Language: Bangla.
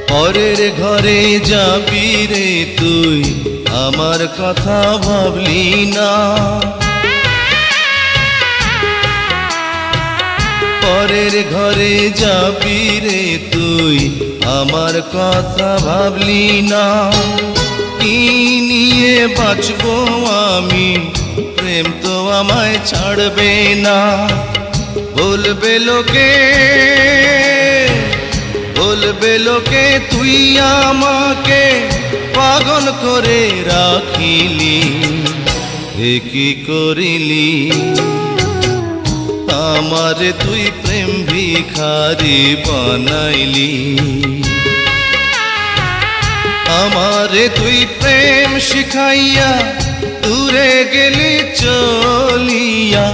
পরের ঘরে যাবি রে তুই, আমার কথা ভাবলি না। পরের ঘরে যাবি রে তুই, আমার কথা ভাবলি না। কি নিয়ে বাঁচবো আমি, প্রেম তো আমায় ছাড়বে না। বলবে লোকে, বলবে লোকে তুই আমাকে পাগল করে রাখিলি। এ কি করিলি, আমারে তুই প্রেম ভিখারি বানাইলি। আমারে তুই প্রেম শিখাইয়া দূরে গেলি চলিয়া।